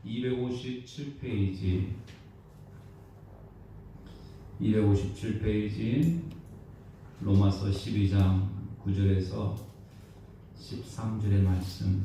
257페이지 257페이지 로마서 12장 9절에서 13절의 말씀.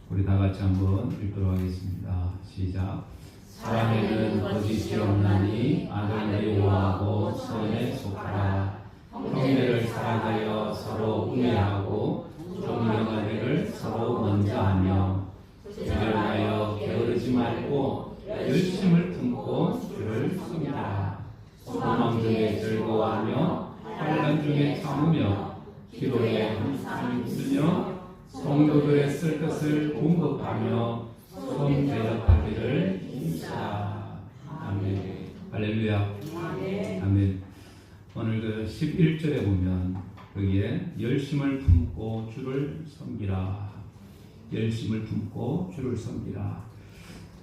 우리 다 같이 한번 읽도록 하겠습니다. 시작. 사람에게는 거짓이 없나니 아들을 미워하고 선에 속하라. 형제를 사랑하여 서로 우애하고 존경하기를 서로 먼저 하며 주별하여 게으르지 말고 열심을 품고 주를 섬기라. 소망 중에 즐거워하며 환난 중에 참으며 기도에 항상 힘쓰며 성도들의 쓸 것을 공급하며 손 대접하기를 힘쓰라. 아멘. 할렐루야. 아멘. 오늘 그 11절에 보면 거기에 열심을 품고 주를 섬기라. 열심을 품고 주를 섬기라.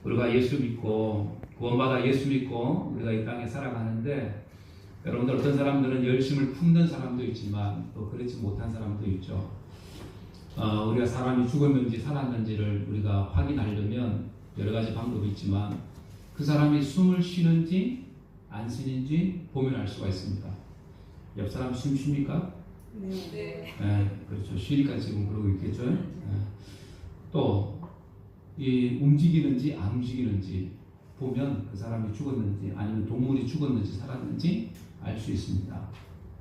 우리가 예수 믿고 구원받아 예수 믿고 우리가 이 땅에 살아가는데, 여러분들 어떤 사람들은 열심을 품는 사람도 있지만 또 그렇지 못한 사람도 있죠. 우리가 사람이 죽었는지 살았는지를 우리가 확인하려면 여러 가지 방법이 있지만 그 사람이 숨을 쉬는지 안 쉬는지 보면 알 수가 있습니다. 옆 사람 숨 쉽니까? 네. 그렇죠. 쉬니까 지금 그러고 있겠죠. 또 이 움직이는지 안 움직이는지 보면 그 사람이 죽었는지 아니면 동물이 죽었는지 살았는지 알 수 있습니다.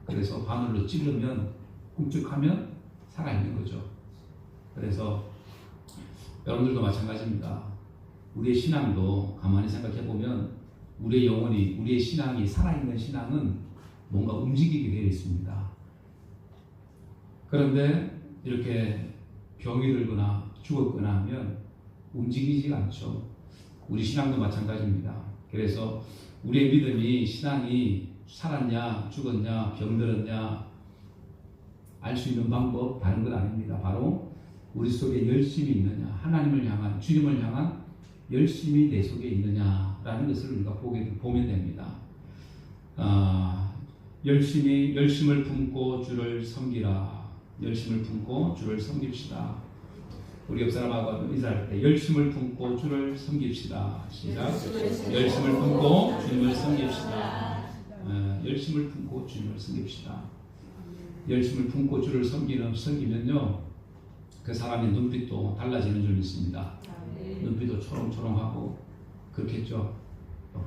그래서 바늘로 찌르면 꿈쩍하면 살아있는 거죠. 그래서 여러분들도 마찬가지입니다. 우리의 신앙도 가만히 생각해 보면 우리의 영혼이, 우리의 신앙이, 살아있는 신앙은 뭔가 움직이게 되어 있습니다. 그런데 이렇게 병이 들거나 죽었거나 하면 움직이지가 않죠. 우리 신앙도 마찬가지입니다. 그래서 우리의 믿음이, 신앙이 살았냐 죽었냐 병들었냐 알 수 있는 방법 다른 건 아닙니다. 바로 우리 속에 열심이 있느냐, 하나님을 향한, 주님을 향한 열심이 내 속에 있느냐라는 것을 우리가 보면 됩니다. 열심을 품고 주를 섬기라. 열심을 품고 주를 섬깁시다. 우리 옆 사람하고 인사할 때 열심을 품고 주를 섬깁시다. 시작. 열심을 품고 주님을 섬깁시다. 열심을 품고 주님을 섬깁시다. 열심을 품고 주를 섬기면요, 그 사람의 눈빛도 달라지는 줄 믿습니다. 눈빛도 초롱초롱하고 그렇겠죠.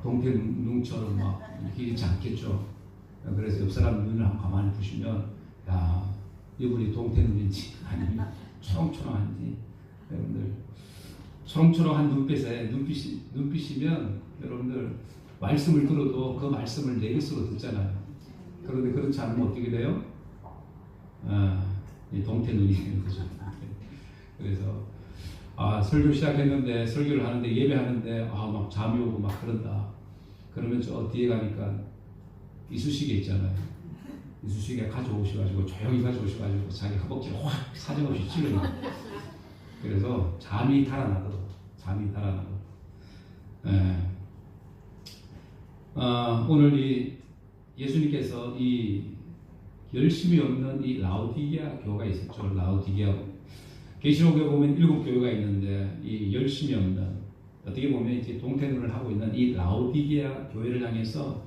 동태눈처럼 막 이렇게 있지 않겠죠. 그래서 옆 사람 눈을 한번 가만히 보시면, 야, 이분이 동태눈인지 아니면 초롱초롱한지. 여러분들 초롱초롱한 눈빛이면 여러분들 말씀을 들어도 그 말씀을 내 것으로 듣잖아요. 그런데 그렇지 않으면 어떻게 돼요? 이 동태눈이 되는 거죠. 그래서 설교 시작했는데, 설교를 하는데, 예배하는데 막 잠이 오고 막 그런다. 그러면 저 뒤에 가니까 이쑤시개 있잖아요. 이쑤시개 가져오셔가지고 조용히 가져오셔가지고 자기 허벅지를 확 사정없이 찔러요. 그래서 잠이 달아나도록. 오늘 이 예수님께서 이 열심이 없는 이 라오디게아 교회가 있었죠. 라오디게아. 계시록에 보면 7교회가 있는데 이 열심이 없는, 어떻게 보면 이제 동태눈을 하고 있는 이 라오디게아 교회를 향해서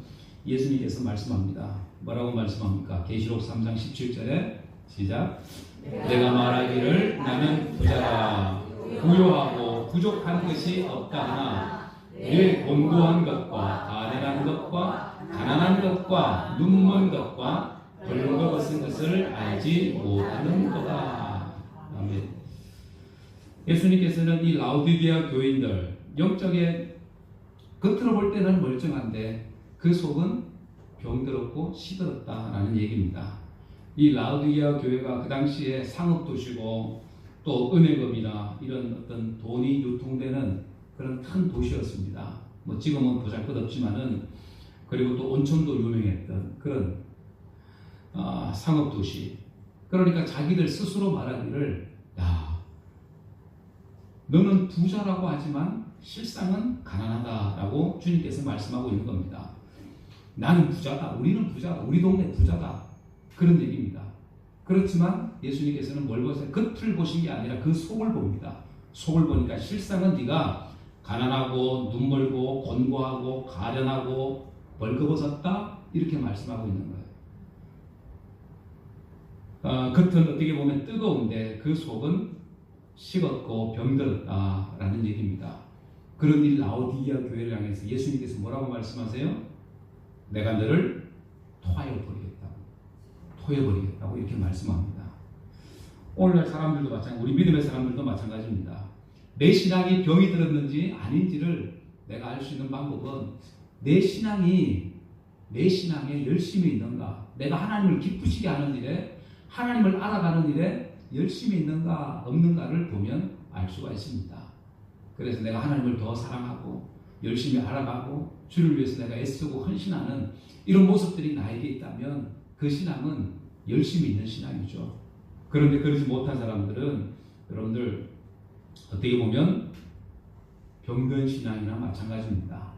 예수님께서 말씀합니다. 뭐라고 말씀합니까? 계시록 3장 17절에 시작. 내가 말하기를 나는 부자라. 부요하고 부족한 것이 없다 하나 내 곤고한 것과 가난한 것과 가난한 것과 눈먼 것과 벌거벗은 것을 알지 못하는 거다. 아멘. 예수님께서는 이 라오디게아 교인들, 영적에 겉으로 볼 때는 멀쩡한데 그 속은 병들었고 시들었다라는 얘기입니다. 이 라오디게아 교회가 그 당시에 상업도시고 또 은행업이나 이런 어떤 돈이 유통되는 그런 큰 도시였습니다. 뭐 지금은 보잘것없지만은, 그리고 또 온천도 유명했던 그런 상업도시. 그러니까 자기들 스스로 말하기를, 야, 너는 부자라고 하지만 실상은 가난하다라고 주님께서 말씀하고 있는 겁니다. 나는 부자다. 우리는 부자다. 우리 동네 부자다. 그런 얘기입니다. 그렇지만 예수님께서는 뭘 보세요? 겉을 보신 게 아니라 그 속을 봅니다. 속을 보니까 실상은 네가 가난하고 눈멀고 곤고하고 가련하고 벌거벗었다 이렇게 말씀하고 있는 거예요. 겉은 어떻게 보면 뜨거운데 그 속은 식었고 병들었다라는 얘기입니다. 그런 일 라오디게아 교회를 향해서 예수님께서 뭐라고 말씀하세요? 내가 너를 토해버리겠다고 이렇게 말씀합니다. 오늘날 사람들도 마찬가지, 우리 믿음의 사람들도 마찬가지입니다. 내 신앙이 병이 들었는지 아닌지를 내가 알 수 있는 방법은 내 신앙에 열심히 있는가, 내가 하나님을 기쁘시게 하는 일에, 하나님을 알아가는 일에 열심히 있는가 없는가를 보면 알 수가 있습니다. 그래서 내가 하나님을 더 사랑하고 열심히 알아가고 주를 위해서 내가 애쓰고 헌신하는 이런 모습들이 나에게 있다면 그 신앙은 열심히 있는 신앙이죠. 그런데 그러지 못한 사람들은 여러분들 어떻게 보면 병든 신앙이나 마찬가지입니다.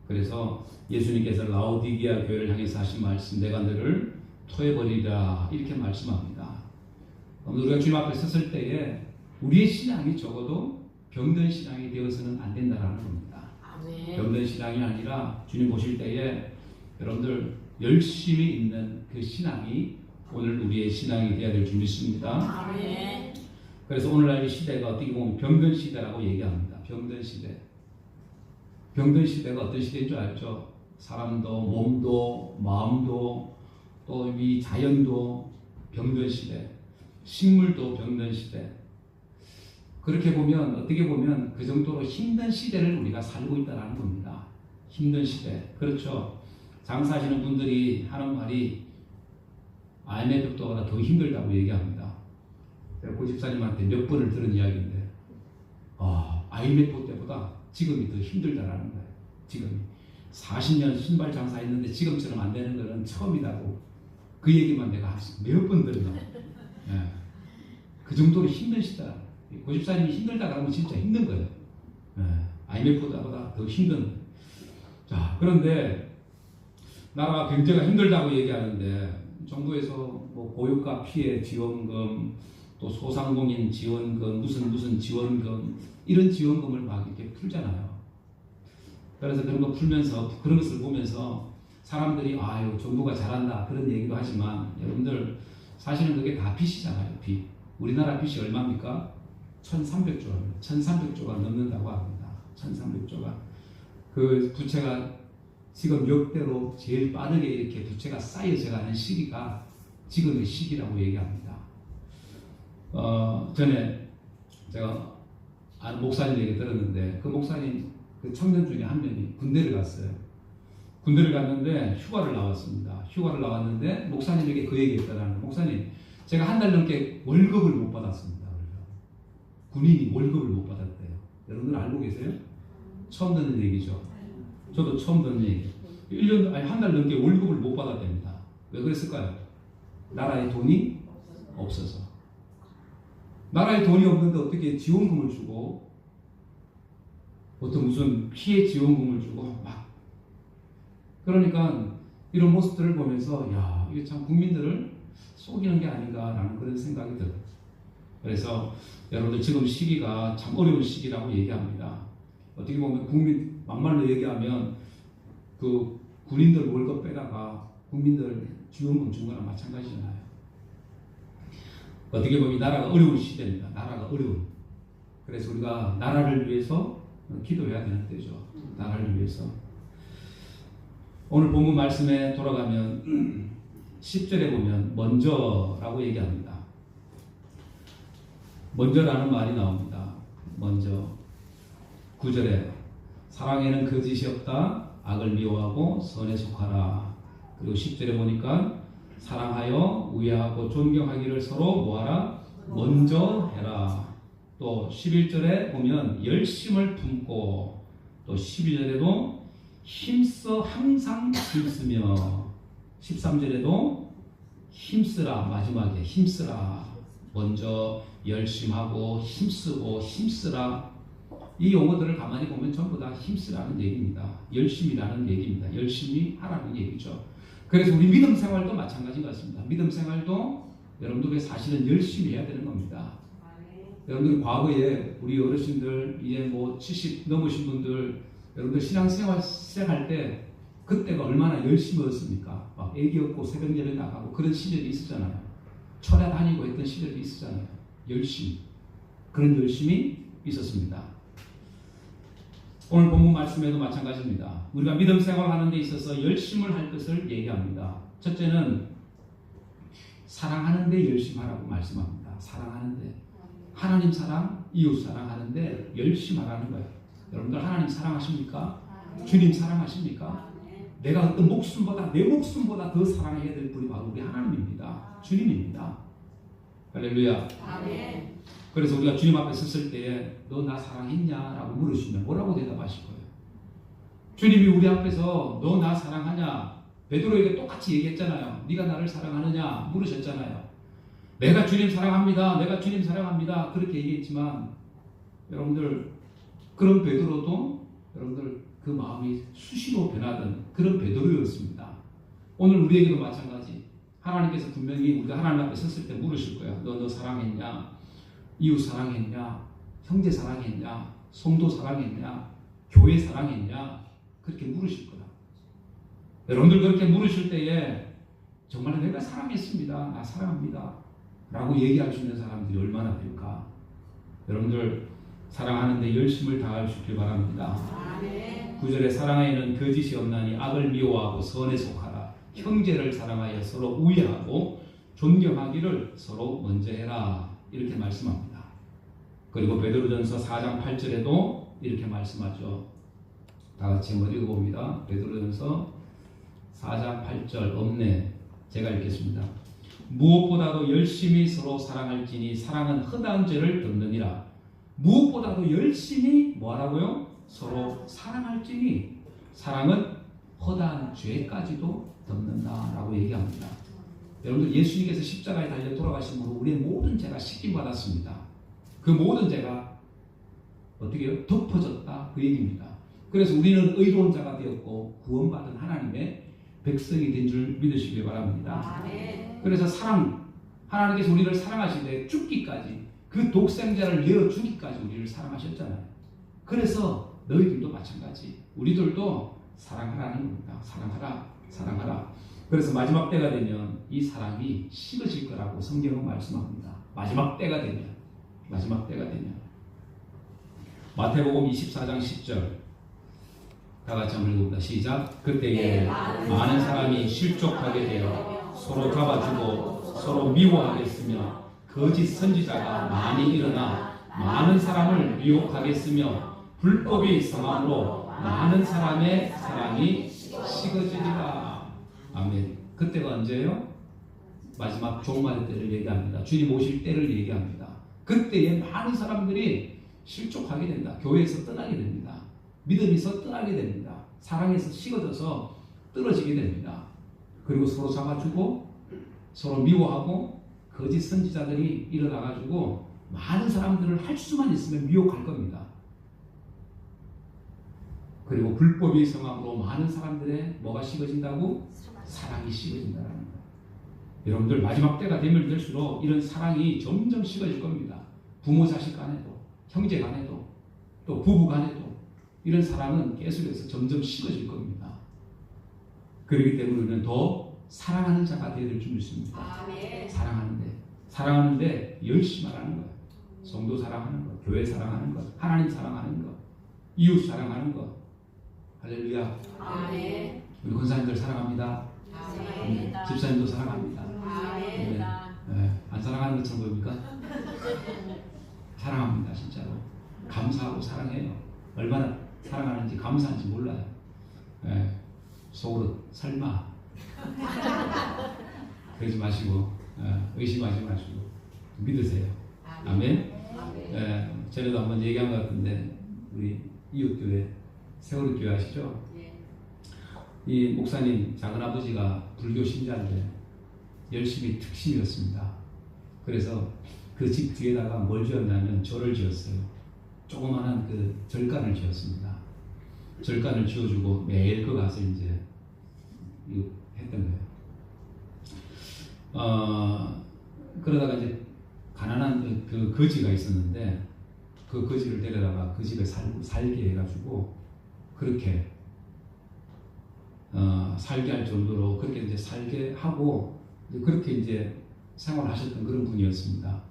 그래서 예수님께서 라오디게아 교회를 향해서 하신 말씀, 내가 너를 토해버리라 이렇게 말씀합니다. 우리가 주님 앞에 섰을 때에 우리의 신앙이 적어도 병든 신앙이 되어서는 안 된다는 겁니다. 아멘. 병든 신앙이 아니라 주님 보실 때에 여러분들 열심히 있는 그 신앙이 오늘 우리의 신앙이 되어야 될 줄 믿습니다. 아멘. 그래서 오늘날 이 시대가 어떻게 보면 병든 시대라고 얘기합니다. 병든 시대. 병든 시대가 어떤 시대인 줄 알죠? 사람도 몸도 마음도 또 이 자연도 병든 시대, 식물도 병든 시대. 그렇게 보면 어떻게 보면 그 정도로 힘든 시대를 우리가 살고 있다는 겁니다. 힘든 시대. 그렇죠. 장사하시는 분들이 하는 말이 IMF 때보다 더 힘들다고 얘기합니다. 제가 고집사님한테 몇 번을 들은 이야기인데 IMF 때보다 지금이 더 힘들다라는 거예요. 지금이 40년 신발 장사했는데 지금처럼 안 되는 거는 처음이라고 그 얘기만 내가 몇 번 들었나. 예. 그 정도로 힘든 시대. 고집사님이 힘들다 그러면 진짜 힘든 거예요. 예. IMF보다 더 힘든. 자, 그런데 나라가 경제가 힘들다고 얘기하는데 정부에서 뭐 고유가 피해 지원금, 또 소상공인 지원금, 무슨 지원금 이런 지원금을 막 이렇게 풀잖아요. 그래서 그런 거 풀면서 그런 것을 보면서 사람들이 아유 정부가 잘한다 그런 얘기도 하지만 여러분들 사실은 그게 다 빚이잖아요. 빚. 우리나라 빚이 얼마입니까? 1300조입니다. 1300조가 넘는다고 합니다. 1300조가. 그 부채가 지금 역대로 제일 빠르게 이렇게 부채가 쌓여져 가는 시기가 지금의 시기라고 얘기합니다. 전에 제가 아는 목사님 얘기 들었는데 그 목사님 그 청년 중에 한 명이 군대를 갔어요. 군대를 갔는데 휴가를 나왔습니다. 휴가를 나왔는데 목사님에게 그 얘기 했다라는 목사님 제가 한 달 넘게 월급을 못 받았습니다. 군인이 월급을 못 받았대요. 여러분들 알고 계세요? 처음 듣는 얘기죠. 저도 처음 듣는 얘기. 1년, 아니 한 달 넘게 월급을 못 받았답니다. 왜 그랬을까요? 나라에 돈이 없어서. 나라에 돈이 없는데 어떻게 지원금을 주고 어떤 무슨 피해 지원금을 주고 막 그러니까 이런 모습들을 보면서 야 이게 참 국민들을 속이는 게 아닌가라는 그런 생각이 들어요. 그래서 여러분들 지금 시기가 참 어려운 시기라고 얘기합니다. 어떻게 보면 국민 막말로 얘기하면 그 군인들 월급 빼다가 국민들 지원금 준 거랑 마찬가지잖아요. 어떻게 보면 나라가 어려운 시대입니다. 나라가 어려운. 그래서 우리가 나라를 위해서 기도해야 되는 때죠. 나라를 위해서. 오늘 본문 말씀에 돌아가면 10절에 보면 먼저라고 얘기합니다. 먼저라는 말이 나옵니다. 먼저. 9절에 사랑에는 거짓이 없다. 악을 미워하고 선에 속하라. 그리고 10절에 보니까 사랑하여 우애하고 존경하기를 서로 뭐하라? 먼저 해라. 또 11절에 보면 열심을 품고 또 12절에도 힘써 항상 힘쓰며 13절에도 힘쓰라. 마지막에 힘쓰라. 먼저 열심하고 힘쓰고 힘쓰라. 이 용어들을 가만히 보면 전부 다 힘쓰라는 얘기입니다. 열심이라는 얘기입니다. 열심히 하라는 얘기죠. 그래서 우리 믿음 생활도 마찬가지 같습니다. 믿음 생활도 여러분들이 사실은 열심히 해야 되는 겁니다. 여러분들 과거에 우리 어르신들 이제 뭐 70 넘으신 분들 여러분들 신앙생활 시작할 때 그때가 얼마나 열심히였습니까? 막 애기 얻고 새벽 예배 나가고 그런 시절이 있었잖아요. 철야 다니고 했던 시절이 있었잖아요. 열심히. 그런 열심이 있었습니다. 오늘 본문 말씀에도 마찬가지입니다. 우리가 믿음 생활하는 데 있어서 열심을 할 것을 얘기합니다. 첫째는 사랑하는 데 열심하라고 말씀합니다. 사랑하는 데. 하나님 사랑, 이웃 사랑하는데 열심히 하라는 거예요. 여러분들 하나님 사랑하십니까? 주님 사랑하십니까? 내가 어떤 목숨보다 내 목숨보다 더 사랑해야 될 분이 바로 우리 하나님입니다. 주님입니다. 할렐루야. 아멘. 그래서 우리가 주님 앞에 섰을 때에 너 나 사랑했냐라고 물으시면 뭐라고 대답하실 거예요? 주님이 우리 앞에서 너 나 사랑하냐? 베드로에게 똑같이 얘기했잖아요. 네가 나를 사랑하느냐 물으셨잖아요. 내가 주님 사랑합니다. 내가 주님 사랑합니다. 그렇게 얘기했지만 여러분들 그런 베드로도 여러분들 그 마음이 수시로 변하던 그런 베드로였습니다. 오늘 우리에게도 마찬가지. 하나님께서 분명히 우리가 하나님 앞에 섰을 때 물으실 거야. 너 사랑했냐? 이웃 사랑했냐? 형제 사랑했냐? 성도 사랑했냐? 교회 사랑했냐? 그렇게 물으실 거야. 여러분들 그렇게 물으실 때에 정말 내가 사랑했습니다. 나 사랑합니다. 라고 얘기할 수 있는 사람들이 얼마나 될까? 여러분들 사랑하는데 열심을 다할 수 있길 바랍니다. 9절에 사랑에는 거짓이 없나니 악을 미워하고 선에 속하라. 형제를 사랑하여 서로 우애하고 존경하기를 서로 먼저 해라. 이렇게 말씀합니다. 그리고 베드로전서 4장 8절에도 이렇게 말씀하죠. 다 같이 한번 읽어봅니다. 베드로전서 4장 8절 없네. 제가 읽겠습니다. 무엇보다도 열심히 서로 사랑할지니 사랑은 허다한 죄를 덮느니라. 무엇보다도 열심히 뭐하라고요? 서로 사랑할지니 사랑은 허다한 죄까지도 덮는다라고 얘기합니다. 여러분들 예수님께서 십자가에 달려 돌아가심으로 우리의 모든 죄가 씻김받았습니다. 그 모든 죄가 어떻게 해요? 덮어졌다 그 얘기입니다. 그래서 우리는 의로운 자가 되었고 구원받은 하나님의 백성이 된 줄 믿으시길 바랍니다. 아멘. 그래서 사랑, 하나님께서 우리를 사랑하시되 죽기까지 그 독생자를 내어 주기까지 우리를 사랑하셨잖아요. 그래서 너희들도 마찬가지. 우리들도 사랑하라는 겁니다. 사랑하라, 사랑하라. 그래서 마지막 때가 되면 이 사랑이 식어질 거라고 성경은 말씀합니다. 마지막 때가 되면. 마태복음 24장 10절 다 같이 한번 읽어봅니다. 시작. 그때에 많은 사람이 실족하게 되어 서로 잡아주고 서로 미워하겠으며 거짓 선지자가 많이 일어나 많은 사람을 미혹하겠으며 불법이 성함으로 많은 사람의 사랑이 식어지리라. 아멘. 그때가 언제예요? 마지막 종말의 때를 얘기합니다. 주님 오실 때를 얘기합니다. 그때에 많은 사람들이 실족하게 된다. 교회에서 떠나게 됩니다. 믿음에서 떠나게 됩니다. 사랑에서 식어져서 떨어지게 됩니다. 그리고 서로 잡아주고 서로 미워하고 거짓 선지자들이 일어나가지고 많은 사람들을 할 수만 있으면 미혹할 겁니다. 그리고 불법이 성함으로 많은 사람들의 뭐가 식어진다고? 사랑이 식어진다는 거예요. 여러분들 마지막 때가 되면 될수록 이런 사랑이 점점 식어질 겁니다. 부모 자식 간에도 형제 간에도 또 부부 간에도 이런 사랑은 계속해서 점점 식어질 겁니다. 그렇기 때문에 우리는 더 사랑하는 자가 되어야 될 줄 믿습니다. 아멘. 사랑하는데 열심히 하라는 거예요. 성도 사랑하는 것, 교회 사랑하는 것, 하나님 사랑하는 것, 이웃 사랑하는 것. 할렐루야. 아멘. 우리 권사님들 사랑합니다. 아멘. 집사님도 사랑합니다. 아멘. 네. 안 사랑하는 것처럼 보입니까? 사랑합니다. 진짜로. 감사하고 사랑해요. 얼마나 사랑하는지 감사한지 몰라요. 네. 속으로 설마 그러지 마시고 의심하지 마시고 믿으세요. 아멘. 네. 전에도 한번 얘기한 것 같은데 우리 이웃교회 세월호 교회 아시죠? 이 목사님 작은아버지가 불교 신자인데 열심히 특심이었습니다. 그래서 그 집 뒤에다가 뭘 지었냐면 절을 지었어요. 조그마한 그 절간을 지었습니다. 절간을 지어주고 매일 그 가서 이제 했던 거예요. 그러다가 이제 가난한 그 거지가 있었는데 그 거지를 데려다가 그 집에 살게 해가지고 그렇게 살게 할 정도로 그렇게 이제 살게 하고 그렇게 이제 생활하셨던 그런 분이었습니다.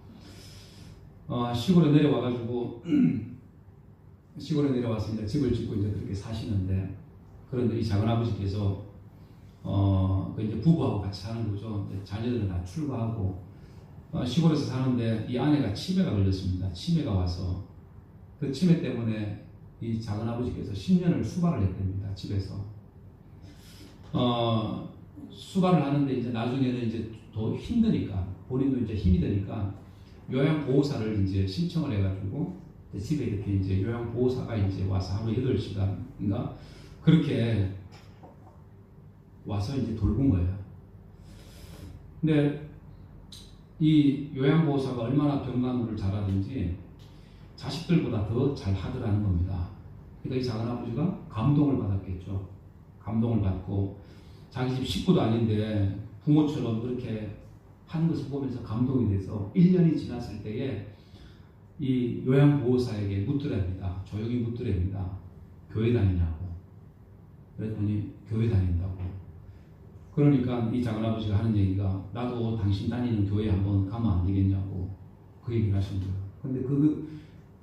시골에 내려와가지고 시골에 내려와서 이제 집을 짓고 이제 그렇게 사시는데 그런데 이 작은 아버지께서 이제 부부하고 같이 사는 거죠. 자녀들은 다 출가하고 시골에서 사는데 이 아내가 치매가 걸렸습니다. 치매가 와서 그 치매 때문에 이 작은 아버지께서 10년을 수발을 했답니다. 집에서 수발을 하는데 이제 나중에는 이제 더 힘드니까 본인도 이제 힘이 드니까 요양보호사를 이제 신청을 해가지고 집에 이렇게 이제 요양보호사가 이제 와서 하루 8시간인가 그렇게 와서 이제 돌본 거예요. 근데 이 요양보호사가 얼마나 병간호를 잘하든지 자식들보다 더 잘 하더라는 겁니다. 그러니까 이 작은 아버지가 감동을 받았겠죠. 감동을 받고 자기 집 식구도 아닌데 부모처럼 그렇게 하는 것을 보면서 감동이 돼서 1년이 지났을 때에 이 요양보호사에게 묻더랍니다. 조용히 묻더랍니다. 교회 다니냐고. 그랬더니 교회 다닌다고. 그러니까 이 작은 아버지가 하는 얘기가 나도 당신 다니는 교회 한번 가면 안 되겠냐고 그 얘기를 하신 거예요.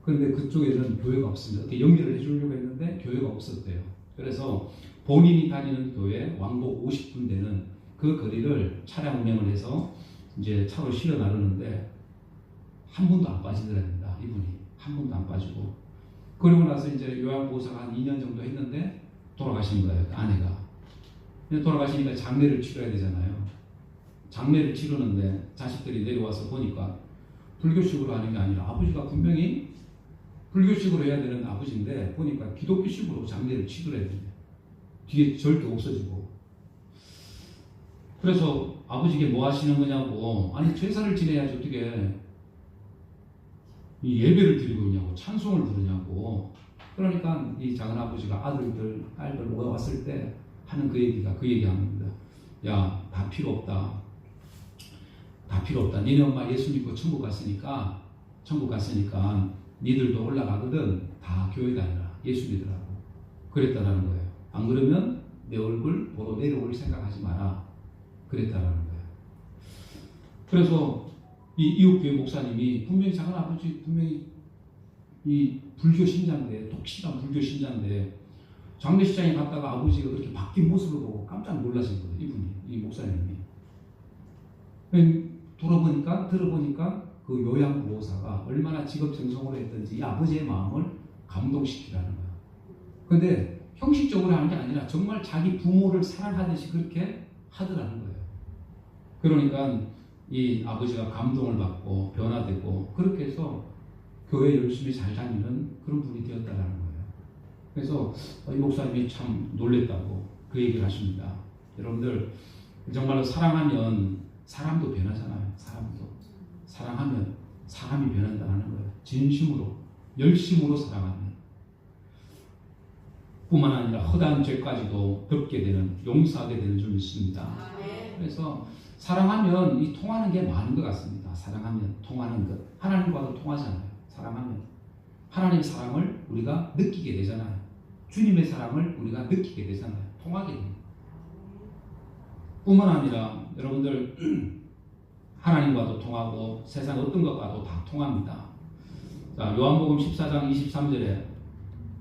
근데 그쪽에는 교회가 없습니다. 이렇게 연결을 해주려고 했는데 교회가 없었대요. 그래서 본인이 다니는 교회 왕복 50분 되는 그 거리를 차량 운행을 해서 이제 차로 실어 나르는데 한 번도 안 빠지더랍니다. 이분이 한 번도 안 빠지고 그러고 나서 이제 요양보호사가 한 2년 정도 했는데 돌아가신 거예요. 아내가. 돌아가시니까 장례를 치러야 되잖아요. 장례를 치르는데 자식들이 내려와서 보니까 불교식으로 하는 게 아니라 아버지가 분명히 불교식으로 해야 되는 아버지인데 보니까 기독교식으로 장례를 치르야 돼요. 뒤에 절도 없어지고. 그래서 아버지께 뭐 하시는 거냐고. 아니 제사를 지내야지 어떻게 이 예배를 드리고 있냐고. 찬송을 부르냐고. 그러니까 이 작은 아버지가 아들들 딸들 모아왔을 때 하는 그 얘기하는 겁니다. 야, 다 필요 없다. 다 필요 없다. 니네 엄마 예수 믿고 천국 갔으니까 니들도 올라가거든. 다 교회 다니라. 예수 믿으라고. 그랬다라는 거예요. 안 그러면 내 얼굴 보러 내려올 생각하지 마라. 그랬다라는 거예요. 그래서 이 이웃교회 목사님이 분명히 작은 아버지 분명히 이 불교 신자인데 독실한 불교 신자인데 장례식장에 갔다가 아버지가 그렇게 바뀐 모습을 보고 깜짝 놀라신 거예요. 이분이 이 목사님이. 들어보니까 그 요양보호사가 얼마나 직업정성으로 했든지 이 아버지의 마음을 감동시키라는 거야. 근데 형식적으로 하는 게 아니라 정말 자기 부모를 사랑하듯이 그렇게 하더라는 거예요. 그러니까 이 아버지가 감동을 받고 변화되고 그렇게 해서 교회 열심히 잘 다니는 그런 분이 되었다라는 거예요. 그래서 이 목사님이 참 놀랬다고 그 얘기를 하십니다. 여러분들 정말로 사랑하면 사람도 변하잖아요. 사랑하면 사람이 변한다는 거예요. 진심으로 열심으로 사랑하면 뿐만 아니라 허다한 죄까지도 덮게 되는 용서하게 되는 줄 믿습니다. 그래서 사랑하면 이 통하는 게 많은 것 같습니다. 사랑하면 통하는 것. 하나님과도 통하잖아요. 사랑하면 하나님의 사랑을 우리가 느끼게 되잖아요. 주님의 사랑을 우리가 느끼게 되잖아요. 통하게 됩니다. 뿐만 아니라 여러분들 하나님과도 통하고 세상 어떤 것과도 다 통합니다. 자, 요한복음 14장 23절에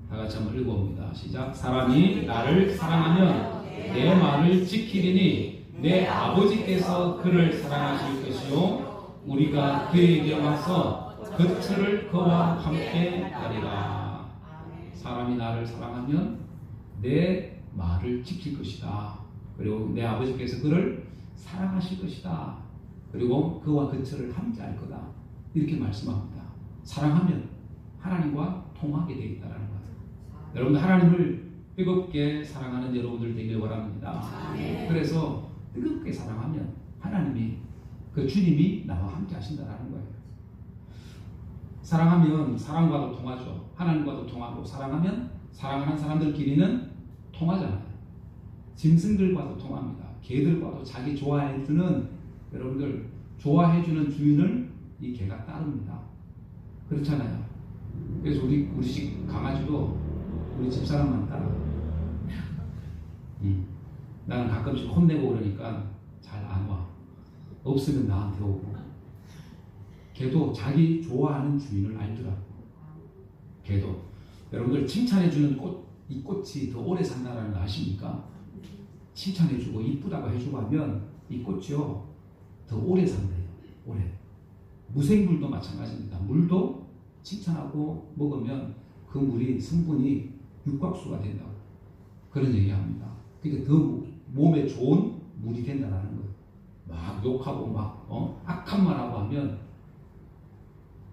다 같이 한번 읽어봅니다. 시작. 사람이 나를 사랑하면 내 말을 지키리니 내 아버지께서 그를 사랑하실 것이요 우리가 그에게 와서 겉을 그와 함께 하리라. 사람이 나를 사랑하면 내 말을 지킬 것이다. 그리고 내 아버지께서 그를 사랑하실 것이다. 그리고 그와 겉을 함께 할 거다. 이렇게 말씀합니다. 사랑하면 하나님과 통하게 되어 있다는 거예요. 여러분들 하나님을 뜨겁게 사랑하는 여러분들 되길 바랍니다. 그래서 뜨겁게 사랑하면 하나님이 그 주님이 나와 함께 하신다는 거예요. 사랑하면 사랑과도 통하죠. 하나님과도 통하고 사랑하면 사랑하는 사람들끼리는 통하잖아요. 짐승들과도 통합니다. 개들과도 자기 좋아해주는 여러분들 좋아해주는 주인을 이 개가 따릅니다. 그렇잖아요. 그래서 우리 집 강아지도 우리 집사람만 따라. 나는 가끔씩 혼내고 그러니까 잘 안 와. 없으면 나한테 오고. 걔도 자기 좋아하는 주인을 알더라고. 걔도. 여러분들 칭찬해주는 이 꽃이 더 오래 산다는 거 아십니까? 칭찬해주고 이쁘다고 해주고 하면 이 꽃이요 더 오래 산대요. 오래. 무생물도 마찬가지입니다. 물도 칭찬하고 먹으면 그 물이 성분이 육각수가 된다고 그런 얘기합니다. 그러니까 더 몸에 좋은 물이 된다는 거예요. 막 욕하고 막 악한 말하고 하면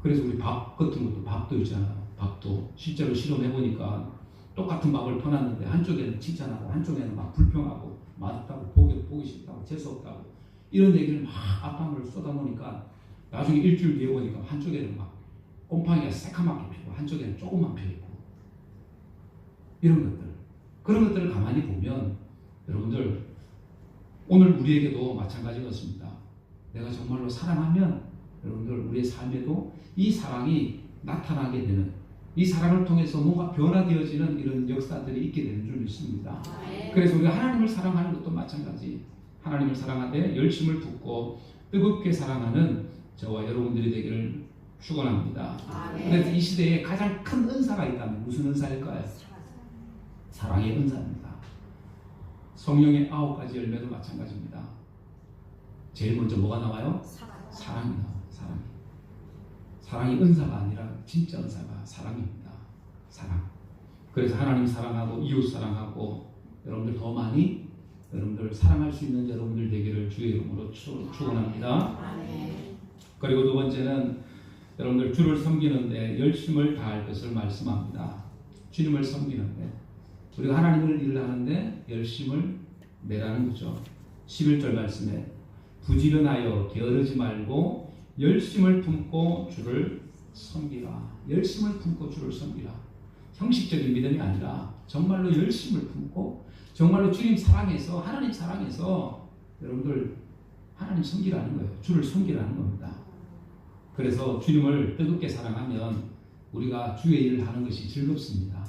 그래서 우리 밥 같은 것도 밥도 있잖아요. 밥도 실제로 실험해보니까 똑같은 밥을 퍼놨는데 한쪽에는 칭찬하고 한쪽에는 막 불평하고 맛없다고 보기 싫다고 재수없다고 이런 얘기를 막 악함을 쏟아놓으니까 나중에 일주일 뒤에 보니까 한쪽에는 막 곰팡이가 새카맣게 피고 한쪽에는 조금만 피고 이런 것들 그런 것들을 가만히 보면 여러분들 오늘 우리에게도 마찬가지였습니다. 내가 정말로 사랑하면 여러분들 우리의 삶에도 이 사랑이 나타나게 되는 이 사랑을 통해서 뭔가 변화되어지는 이런 역사들이 있게 되는 줄 믿습니다. 그래서 우리가 하나님을 사랑하는 것도 마찬가지. 하나님을 사랑하되 열심을 붓고 뜨겁게 사랑하는 저와 여러분들이 되기를 축원합니다. 그래서 이 시대에 가장 큰 은사가 있다면 무슨 은사일까요? 사랑의 은사입니다. 성령의 9가지 열매도 마찬가지입니다. 제일 먼저 뭐가 나와요? 사랑이 나와요. 사랑이 은사가 아니라 진짜 은사가 사랑입니다. 사랑. 그래서 하나님 사랑하고 이웃 사랑하고 여러분들 더 많이 여러분들 사랑할 수 있는 여러분들 되기를 주의 이름으로 축원합니다. 그리고 두 번째는 여러분들 주를 섬기는데 열심을 다할 것을 말씀합니다. 주님을 섬기는데 우리가 하나님을 일을 하는데 열심을 내라는 거죠. 11절 말씀에 부지런하여 게으르지 말고 열심을 품고 주를 섬기라. 열심을 품고 주를 섬기라. 형식적인 믿음이 아니라 정말로 열심을 품고 정말로 주님 사랑해서 하나님 사랑해서 여러분들 하나님 섬기라는 거예요. 주를 섬기라는 겁니다. 그래서 주님을 뜨겁게 사랑하면 우리가 주의 일을 하는 것이 즐겁습니다.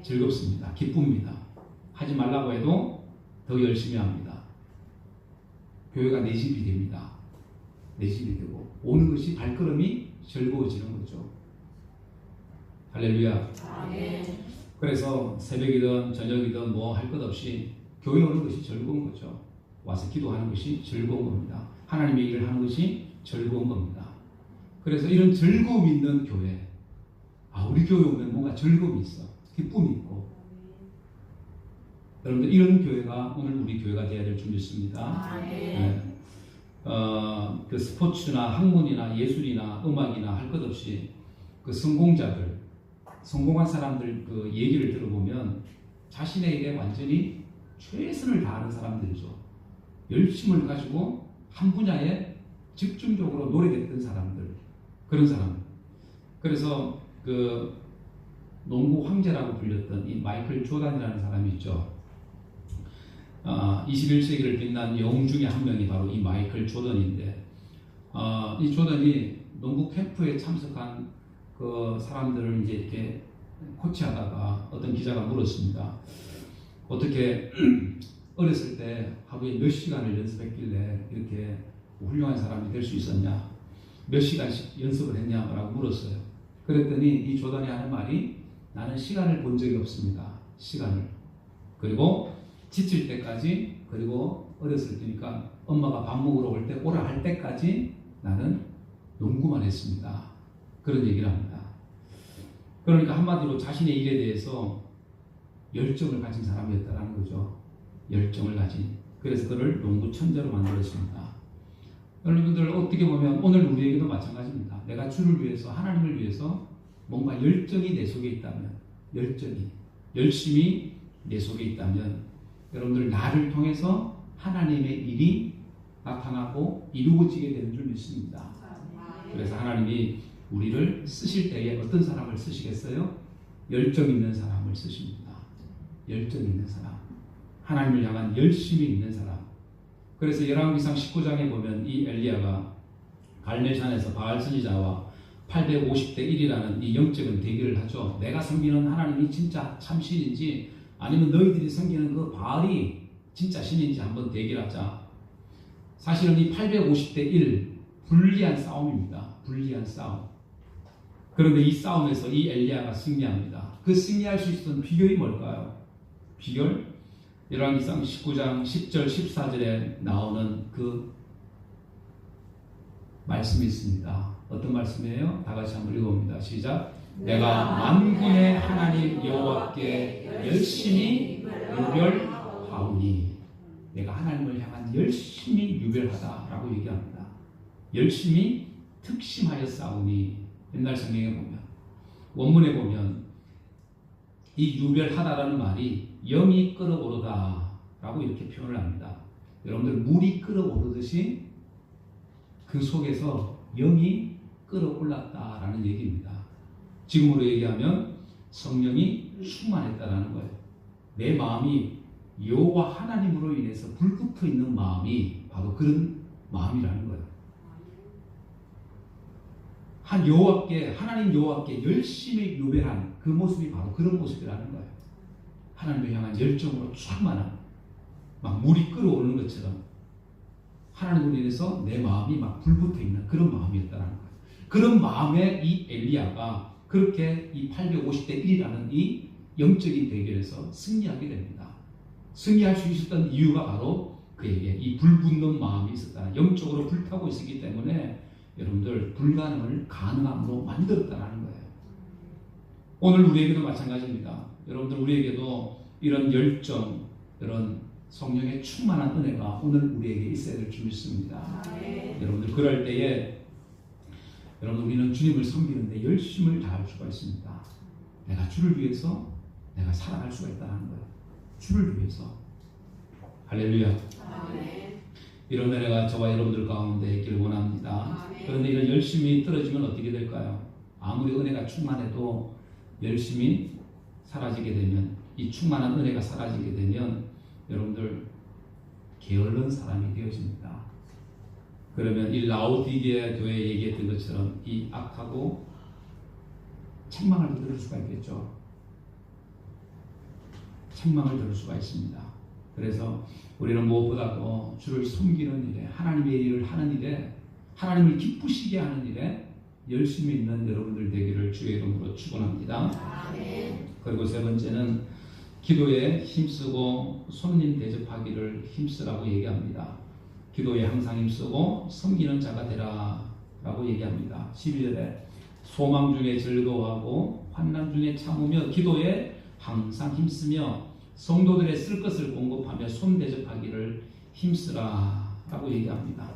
즐겁습니다. 기쁩니다. 하지 말라고 해도 더 열심히 합니다. 교회가 내 집이 됩니다. 내 집이 되고 오는 것이 발걸음이 즐거워지는 거죠. 할렐루야. 그래서 새벽이든 저녁이든 뭐 할 것 없이 교회 오는 것이 즐거운 거죠. 와서 기도하는 것이 즐거운 겁니다. 하나님의 일을 하는 것이 즐거운 겁니다. 그래서 이런 즐거움이 있는 교회, 우리 교회 오면 뭔가 즐거움이 있어, 기쁨이 있고, 여러분들 이런 교회가 오늘 우리 교회가 되어야 될 줄 믿습니다. 네. 그 스포츠나 학문이나 예술이나 음악이나 할 것 없이 그 성공자들, 성공한 사람들 그 얘기를 들어보면 자신에게 완전히 최선을 다하는 사람들이죠. 열심을 가지고 한 분야에 집중적으로 노력했던 사람들, 그런 사람. 그래서 그 농구 황제라고 불렸던 이 마이클 조단이라는 사람이 있죠. 21세기를 빛난 영웅 중에 한 명이 바로 이 마이클 조던인데, 이 조던이 농구 캠프에 참석한 그 사람들을 이제 이렇게 코치하다가 어떤 기자가 물었습니다. 어떻게 어렸을 때 하루에 몇 시간을 연습했길래 이렇게 훌륭한 사람이 될 수 있었냐? 몇 시간씩 연습을 했냐라고 물었어요. 그랬더니 이 조던이 하는 말이 나는 시간을 본 적이 없습니다. 시간을. 그리고 지칠 때까지, 그리고 어렸을 때니까 엄마가 밥 먹으러 올 때 오라 할 때까지 나는 농구만 했습니다. 그런 얘기를 합니다. 그러니까 한마디로 자신의 일에 대해서 열정을 가진 사람이었다는 거죠. 열정을 가진. 그래서 그를 농구 천재로 만들었습니다. 여러분들 어떻게 보면 오늘 우리에게도 마찬가지입니다. 내가 주를 위해서, 하나님을 위해서 뭔가 열정이 내 속에 있다면, 열정이, 열심히 내 속에 있다면 여러분들 나를 통해서 하나님의 일이 나타나고 이루어지게 되는 줄 믿습니다. 그래서 하나님이 우리를 쓰실 때에 어떤 사람을 쓰시겠어요? 열정 있는 사람을 쓰십니다. 열정 있는 사람, 하나님을 향한 열심이 있는 사람. 그래서 열왕기상 19장에 보면 이 엘리야가 갈멜산에서 바알 선지자와 850대 1이라는 이 영적인 대결을 하죠. 내가 섬기는 하나님이 진짜 참신인지 아니면 너희들이 섬기는 그 바알이 진짜 신인지 한번 대결하자. 사실은 이 850대 1 불리한 싸움입니다. 불리한 싸움. 그런데 이 싸움에서 이 엘리야가 승리합니다. 그 승리할 수 있었던 비결이 뭘까요? 비결? 열왕기상 19장 10절 14절에 나오는 그 말씀이 있습니다. 어떤 말씀이에요? 다 같이 한번 읽어봅니다. 시작. 내가 만군의 하나님 여호와께 열심히 유별하오니. 내가 하나님을 향한 열심히 유별하다라고 얘기합니다. 열심히 특심하여 싸우니. 옛날 성경에 보면, 원문에 보면 이 유별하다라는 말이 영이 끓어오르다라고 이렇게 표현을 합니다. 여러분들 물이 끓어오르듯이 그 속에서 영이 끓어올랐다라는 얘기입니다. 지금으로 얘기하면 성령이 충만했다라는 거예요. 내 마음이 여호와 하나님으로 인해서 불붙어 있는 마음이 바로 그런 마음이라는 거예요. 하나님 여호와께 열심히 유별한 그 모습이 바로 그런 모습이라는 거예요. 하나님을 향한 열정으로 충만한, 막 물이 끓어오르는 것처럼 하나님으로 인해서 내 마음이 막 불붙어 있는 그런 마음이었다는 거예요. 그런 마음에 이 엘리야가 그렇게 이 850대 1이라는 이 영적인 대결에서 승리하게 됩니다. 승리할 수 있었던 이유가 바로 그에게 이 불붙는 마음이 있었다는, 영적으로 불타고 있었기 때문에 여러분들 불가능을 가능함으로 만들었다는 거예요. 오늘 우리에게도 마찬가지입니다. 여러분들 우리에게도 이런 열정, 이런 성령의 충만한 은혜가 오늘 우리에게 있어야 될 줄 믿습니다. 여러분들 그럴 때에 여러분 우리는 주님을 섬기는데 열심을 다할 수가 있습니다. 내가 주를 위해서 내가 살아갈 수가 있다는 거예요. 주를 위해서. 할렐루야. 아멘. 이런 은혜가 저와 여러분들 가운데 있기를 원합니다. 아멘. 그런데 이런 열심이 떨어지면 어떻게 될까요? 아무리 은혜가 충만해도 열심히 사라지게 되면, 이 충만한 은혜가 사라지게 되면 여러분들 게을른 사람이 되어집니다. 그러면 이 라오디게아 교회에 얘기했던 것처럼 이 악하고 책망을 들을 수가 있겠죠. 책망을 들을 수가 있습니다. 그래서 우리는 무엇보다도 주를 섬기는 일에, 하나님의 일을 하는 일에, 하나님을 기쁘시게 하는 일에 열심히 있는 여러분들 되기를 주의 이름으로 축원합니다. 그리고 세 번째는 기도에 힘쓰고 손님 대접하기를 힘쓰라고 얘기합니다. 기도에 항상 힘쓰고 섬기는 자가 되라 라고 얘기합니다. 12절에 소망 중에 즐거워하고 환난 중에 참으며 기도에 항상 힘쓰며 성도들의 쓸 것을 공급하며 손 대접하기를 힘쓰라 라고 얘기합니다.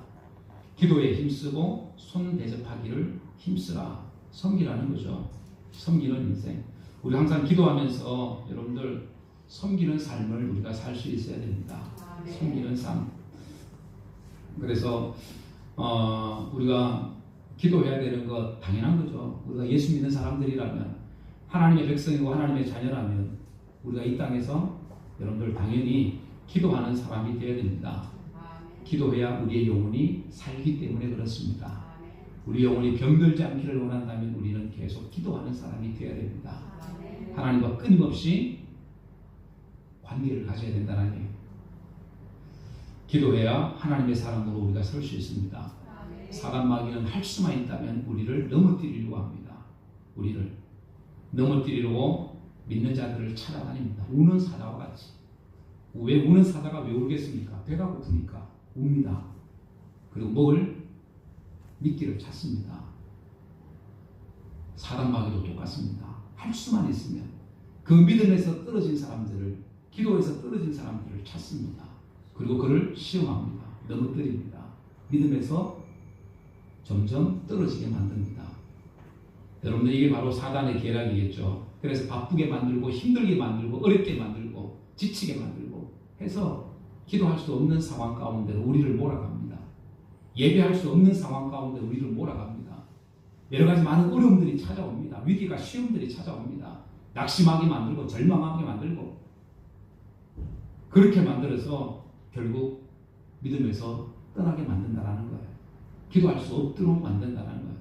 기도에 힘쓰고 손 대접하기를 힘쓰라. 섬기라는 거죠. 섬기는 인생. 우리 항상 기도하면서 여러분들 섬기는 삶을 우리가 살 수 있어야 됩니다. 섬기는 삶. 그래서 우리가 기도해야 되는 거 당연한 거죠. 우리가 예수 믿는 사람들이라면, 하나님의 백성이고 하나님의 자녀라면 우리가 이 땅에서 여러분들 당연히 기도하는 사람이 되어야 됩니다. 기도해야 우리의 영혼이 살기 때문에 그렇습니다. 우리 영혼이 병들지 않기를 원한다면 우리는 계속 기도하는 사람이 되어야 됩니다. 하나님과 끊임없이 관계를 가져야 된다는 얘기예요. 기도해야 하나님의 사랑으로 우리가 설 수 있습니다. 사단 마귀는 할 수만 있다면 우리를 넘어뜨리려고 합니다. 우리를 넘어뜨리려고 믿는 자들을 찾아다닙니다. 우는 사자와 같이. 왜 우는 사자가 왜 울겠습니까? 배가 고프니까 웁니다. 그리고 먹을 미끼를 찾습니다. 사단 마귀도 똑같습니다. 할 수만 있으면 그 믿음에서 떨어진 사람들을, 기도에서 떨어진 사람들을 찾습니다. 그리고 그를 시험합니다. 넘어뜨립니다. 믿음에서 점점 떨어지게 만듭니다. 여러분들 이게 바로 사단의 계략이겠죠. 그래서 바쁘게 만들고 힘들게 만들고 어렵게 만들고 지치게 만들고 해서 기도할 수 없는 상황 가운데로 우리를 몰아갑니다. 예배할 수 없는 상황 가운데 우리를 몰아갑니다. 여러 가지 많은 어려움들이 찾아옵니다. 위기가 시험들이 찾아옵니다. 낙심하게 만들고 절망하게 만들고 그렇게 만들어서 결국 믿음에서 떠나게 만든다라는 거예요. 기도할 수 없도록 만든다라는 거예요.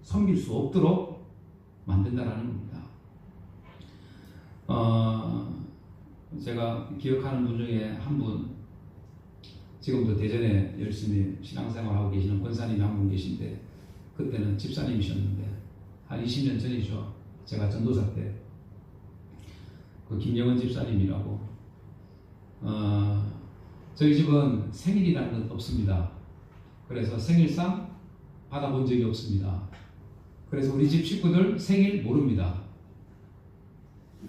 섬길 수 없도록 만든다라는 겁니다. 제가 기억하는 분 중에 한 분, 지금도 대전에 열심히 신앙생활하고 계시는 권사님이 한 분 계신데, 그때는 집사님이셨는데 한 20년 전이죠. 제가 전도사 때 그 김영은 집사님이라고, 저희 집은 생일이라는 건 없습니다. 그래서 생일상 받아본 적이 없습니다. 그래서 우리 집 식구들 생일 모릅니다.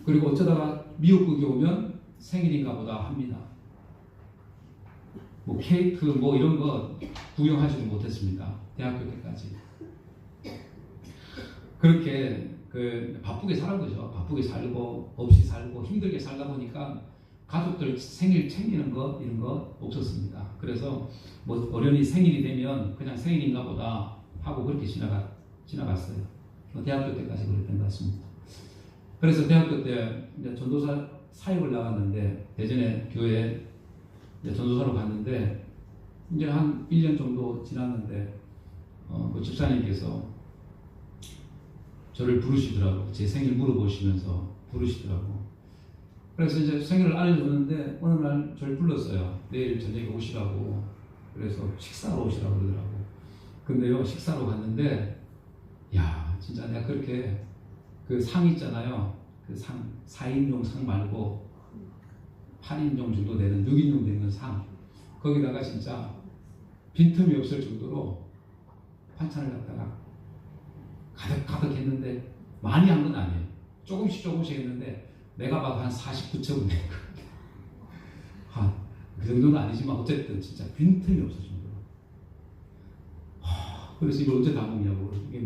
그리고 어쩌다가 미역국이 오면 생일인가 보다 합니다. 뭐 케이크 뭐 이런 거 구경하지도 못했습니다. 대학교 때까지. 그렇게 바쁘게 살은 거죠. 바쁘게 살고 없이 살고 힘들게 살다 보니까 가족들 생일 챙기는 거 이런 거 없었습니다. 그래서 뭐 어련히 생일이 되면 그냥 생일인가 보다 하고 그렇게 지나갔어요. 대학교 때까지 그랬던 것 같습니다. 그래서 대학교 때 이제 전도사 사역을 나갔는데, 대전에 교회에 이제 전도사로 갔는데, 이제 한 1년 정도 지났는데 그 집사님께서 저를 부르시더라고. 제 생일 물어보시면서 부르시더라고. 그래서 이제 생일을 알려줬는데 어느 날 저를 불렀어요. 내일 저녁에 오시라고. 그래서 식사로 오시라고 그러더라고. 근데요, 식사로 갔는데, 야, 진짜 내가 그렇게 그 상 있잖아요. 그 상, 4인용 상 말고 8인용 정도 되는 6인용 되는 상. 거기다가 진짜 빈틈이 없을 정도로 반찬을 갖다가 가득 했는데, 많이 한 건 아니에요. 조금씩 했는데 내가 봐도 한 49첩은 된 거예요. 그 정도는 아니지만 어쨌든 진짜 빈틈이 없을 정도로. 그래서 이걸 언제 다 먹냐고. 이게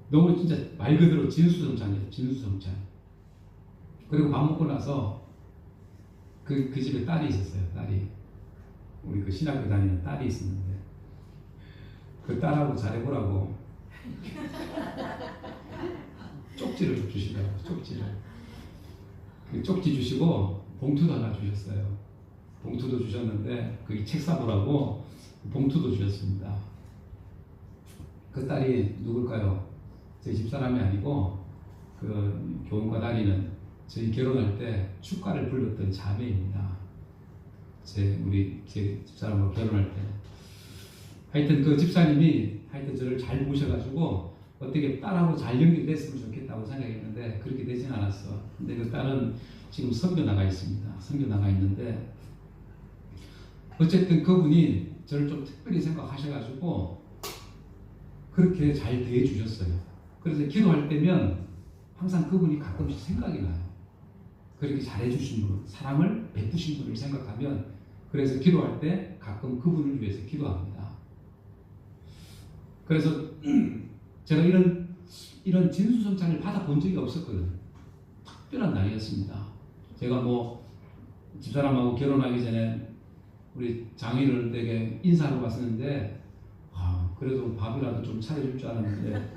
너무 진짜 말 그대로 진수성찬이에요. 진수성찬. 그리고 밥 먹고 나서 그 집에 딸이 있었어요. 딸이. 우리 그 신학교 다니는 딸이 있었는데, 그 딸하고 잘해보라고 쪽지를 좀 주시더라고요. 쪽지를. 그 쪽지 주시고 봉투도 하나 주셨어요. 봉투도 주셨는데 거기 책 사보라고 봉투도 주셨습니다. 그 딸이 누굴까요? 저희 집사람이 아니고 그 교원과 다니는, 저희 결혼할 때 축가를 불렀던 자매입니다. 우리 집사람하고 결혼할 때. 하여튼 그 집사님이 저를 잘 모셔가지고 어떻게 딸하고 잘 연결됐으면 좋겠다고 생각했는데 그렇게 되진 않았어. 근데 그 딸은 지금 선교 나가 있습니다. 선교 나가 있는데, 어쨌든 그분이 저를 좀 특별히 생각하셔가지고 그렇게 잘 대해주셨어요. 그래서 기도할 때면 항상 그분이 가끔씩 생각이 나요. 그렇게 잘해주신 분, 사랑을 베푸신 분을 생각하면, 그래서 기도할 때 가끔 그분을 위해서 기도합니다. 그래서 제가 이런 진수성찬을 받아본 적이 없었거든요. 특별한 날이었습니다. 제가 뭐 집사람하고 결혼하기 전에 우리 장인어른에게 인사하러 갔었는데, 그래도 밥이라도 좀 차려줄 줄 알았는데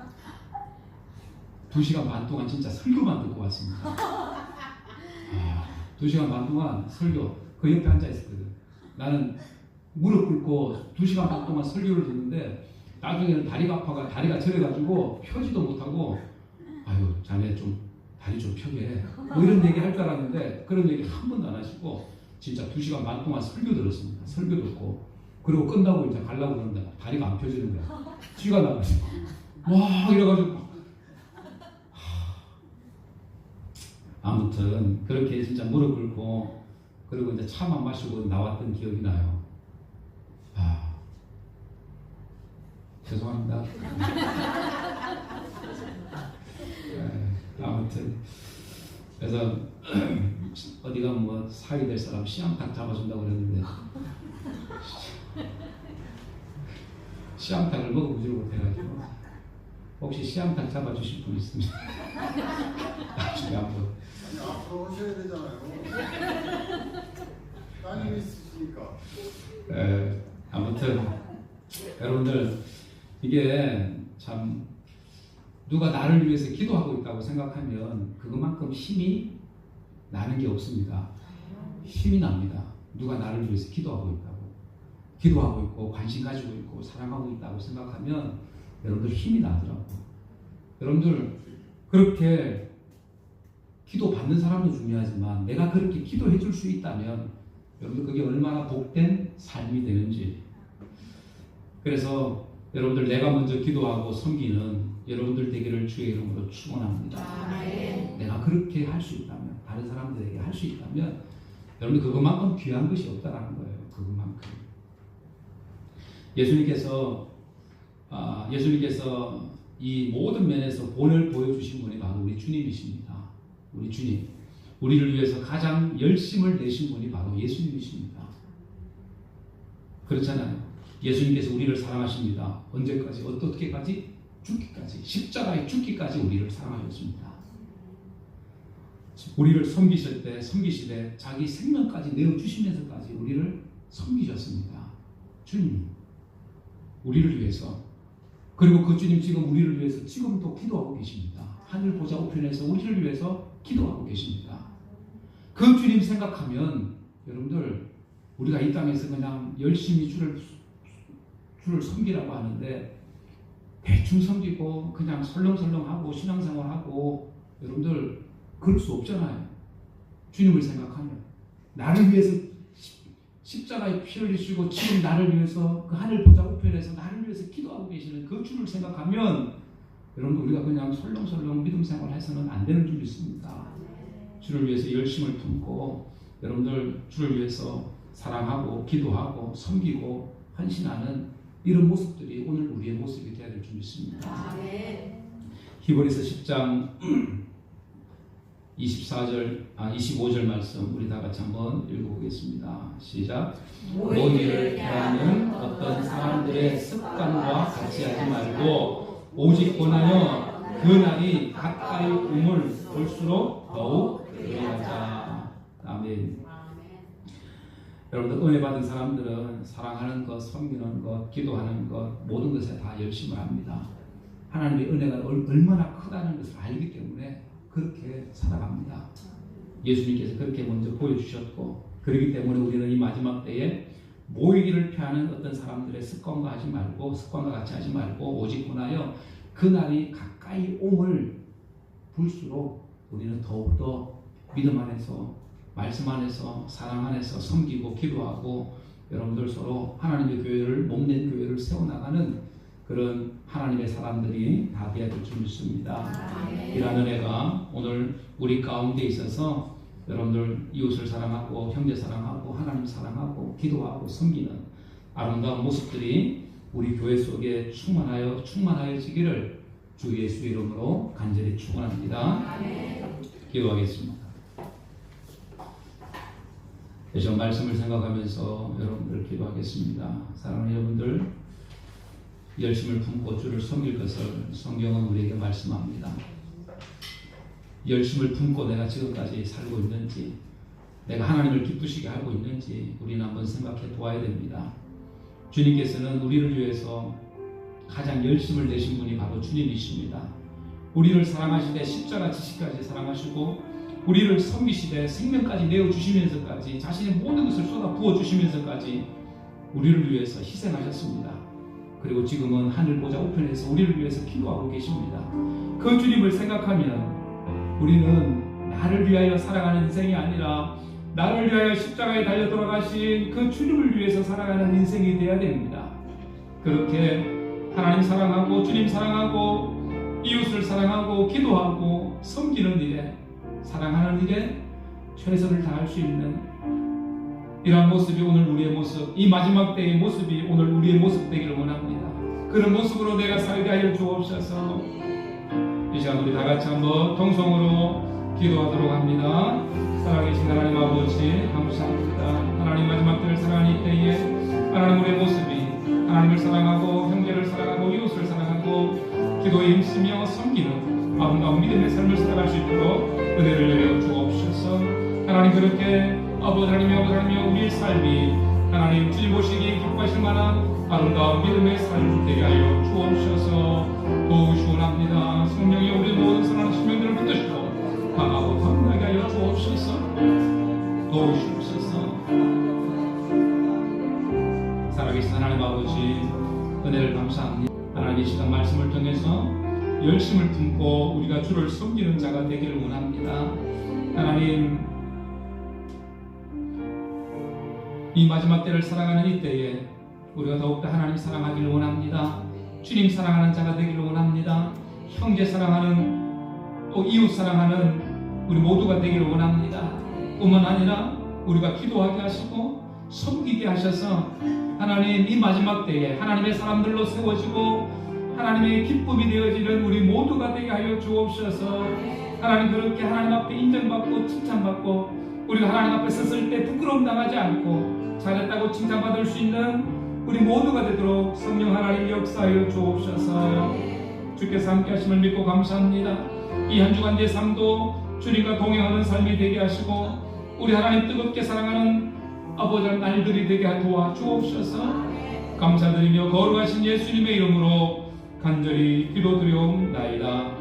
2시간 반 동안 진짜 설교만 듣고 왔습니다. 2시간 반 동안 설교, 그 옆에 앉아 있었거든. 나는 무릎 꿇고 2시간 반 동안 설교를 듣는데, 나중에는 다리가 아파가 다리가 저려가지고 펴지도 못하고, 아유 자네 좀 다리 좀 펴게 뭐 이런 얘기 할 줄 알았는데 그런 얘기 한 번도 안 하시고 진짜 2시간 반 동안 설교 들었습니다. 설교 듣고, 그리고 끝나고 이제 가려고 그러는데 다리가 안 펴지는 거야. 쥐가 나가지고 와 이래가지고, 아무튼 그렇게 진짜 무릎 꿇고 그리고 이제 차만 마시고 나왔던 기억이 나요. 죄송합니다. 아무튼 그래서 어디가 뭐 사위 될 사람 씨암탉 잡아준다고 그랬는데 씨암탉을 먹어보지를 못해가지고, 혹시 씨암탉 잡아주실 분 있습니까? 나중에 한번. 앞으로 오셔야 되잖아요. 따님 있으시니까. 아무튼 여러분들 이게 참 누가 나를 위해서 기도하고 있다고 생각하면 그것만큼 힘이 나는 게 없습니다. 힘이 납니다. 누가 나를 위해서 기도하고 있고 관심 가지고 있고 사랑하고 있다고 생각하면 여러분들 힘이 나더라고요. 여러분들 그렇게 기도 받는 사람도 중요하지만 내가 그렇게 기도해 줄 수 있다면 여러분들 그게 얼마나 복된 삶이 되는지. 그래서 여러분들 내가 먼저 기도하고 섬기는 여러분들 되기를 주의 이름으로 축원합니다. 내가 그렇게 할 수 있다면, 다른 사람들에게 할 수 있다면 여러분들 그것만큼 귀한 것이 없다라는 거예요. 그것만큼. 예수님께서 이 모든 면에서 본을 보여주신 분이 바로 우리 주님이십니다. 우리 주님. 우리를 위해서 가장 열심을 내신 분이 바로 예수님이십니다. 그렇잖아요. 예수님께서 우리를 사랑하십니다. 언제까지? 어떻게까지? 죽기까지. 십자가에 죽기까지 우리를 사랑하셨습니다. 우리를 섬기시되 자기 생명까지 내어주시면서까지 우리를 섬기셨습니다. 주님. 우리를 위해서. 그리고 그 주님 지금 우리를 위해서 지금도 기도하고 계십니다. 하늘 보좌 우편에서 우리를 위해서 기도하고 계십니다. 그 주님 생각하면 여러분들 우리가 이 땅에서 그냥 열심히 주를 섬기라고 하는데 대충 섬기고 그냥 설렁설렁하고 신앙생활하고 여러분들 그럴 수 없잖아요. 주님을 생각하면 나를 위해서 십자가에 피를 흘리시고 지금 나를 위해서 그 하늘 보좌 우편에서 나를 위해서 기도하고 계시는 그 주를 생각하면 여러분 우리가 그냥 설렁설렁 믿음 생활해서는 안 되는 줄 믿습니다. 주를 위해서 열심을 품고 여러분들 주를 위해서 사랑하고 기도하고 섬기고 헌신하는 이런 모습들이 오늘 우리의 모습이 되어야 될 줄 믿습니다. 히브리서 10장 25절 말씀 우리 다 같이 한번 읽어보겠습니다. 시작. 모이를 대하는 어떤 사람들의 습관과 같이 하지 말고 오직 권하여 그 날이 가까이 오물 볼수록 더욱 그리하자. 아멘. 여러분들 은혜 받은 사람들은 사랑하는 것, 섬기는 것, 기도하는 것 모든 것에 다 열심을 합니다. 하나님의 은혜가 얼마나 크다는 것을 알기 때문에 그렇게 살아갑니다. 예수님께서 그렇게 먼저 보여주셨고 그렇기 때문에 우리는 이 마지막 때에 모이기를 피하는 어떤 사람들의 습관과 같이 하지 말고 오직 권하여 그 날이 가까이 옴을 볼수록 우리는 더욱더 믿음 안에서 말씀 안에서 사랑 안에서 섬기고 기도하고 여러분들 서로 하나님의 교회를 몸된 교회를 세워나가는 그런 하나님의 사람들이 다 되어야 될 줄 믿습니다. 이런 은혜가 오늘 우리 가운데 있어서 여러분들 이웃을 사랑하고 형제 사랑하고 하나님 사랑하고 기도하고 섬기는 아름다운 모습들이 우리 교회 속에 충만하여지기를 주 예수 이름으로 간절히 축원합니다. 기도하겠습니다. 저 말씀을 생각하면서 여러분들 기도하겠습니다. 사랑하는 여러분들 열심을 품고 주를 섬길 것을 성경은 우리에게 말씀합니다. 열심을 품고 내가 지금까지 살고 있는지 내가 하나님을 기쁘시게 하고 있는지 우리는 한번 생각해 보아야 됩니다. 주님께서는 우리를 위해서 가장 열심을 내신 분이 바로 주님이십니다. 우리를 사랑하시되 십자가 지시까지 사랑하시고 우리를 섬기시되 생명까지 내어주시면서까지 자신의 모든 것을 쏟아 부어주시면서까지 우리를 위해서 희생하셨습니다. 그리고 지금은 하늘 보좌 우편에서 우리를 위해서 기도하고 계십니다. 그 주님을 생각하면 우리는 나를 위하여 살아가는 인생이 아니라 나를 위하여 십자가에 달려 돌아가신 그 주님을 위해서 살아가는 인생이 되어야 됩니다. 그렇게 하나님 사랑하고 주님 사랑하고 이웃을 사랑하고 기도하고 섬기는 일에 사랑하는 일에 최선을 다할 수 있는 이러한 모습이 오늘 우리의 모습, 이 마지막 때의 모습이 오늘 우리의 모습 되기를 원합니다. 그런 모습으로 내가 살게 하여 주옵소서. 이 시간 우리 다 같이 한번 통성으로 기도하도록 합니다. 살아계신 하나님 아버지 감사합니다. 하나님 마지막 때를 사랑하는 이때에 하나님 우리의 모습이 하나님을 사랑하고 형제를 사랑하고 이웃을 사랑하고 기도에 힘쓰며 섬기는 아름다운 믿음의 삶을 살아갈 수 있도록 은혜를 내려 주옵소서. 하나님 그렇게 아버지 하나님이여 우리의 삶이 하나님 주님 보시기에 기뻐하실 만한 아름다운 믿음의 삶 되게 하여 주옵소서. 도우시기 원합니다. 성령이 우리 모든 사랑하는 신명들을 붙드시고 강하고 강하게 하여 주옵소서. 도우시옵소서. 살아계신 하나님 아버지, 은혜를 감사합니다. 하나님 이 시간 말씀을 통해서 열심을 품고 우리가 주를 섬기는 자가 되기를 원합니다. 하나님, 이 마지막 때를 살아가는 이때에 우리가 더욱더 하나님 사랑하기를 원합니다. 주님 사랑하는 자가 되기를 원합니다. 형제 사랑하는, 또 이웃 사랑하는 우리 모두가 되기를 원합니다. 뿐만 아니라 우리가 기도하게 하시고 섬기게 하셔서 하나님 이 마지막 때에 하나님의 사람들로 세워지고 하나님의 기쁨이 되어지는 우리 모두가 되게 하여 주옵소서. 하나님, 그렇게 하나님 앞에 인정받고 칭찬받고 우리가 하나님 앞에 섰을 때 부끄러움 당하지 않고 잘했다고 칭찬받을 수 있는 우리 모두가 되도록 성령 하나님 역사하여 주옵소서. 주께서 함께 하심을 믿고 감사합니다. 이 한 주간 내 삶도 주님과 동행하는 삶이 되게 하시고 우리 하나님 뜨겁게 사랑하는 아버지의 날들이 되게 도와 주옵소서. 감사드리며 거룩하신 예수님의 이름으로 간절히 기도드리옵나이다.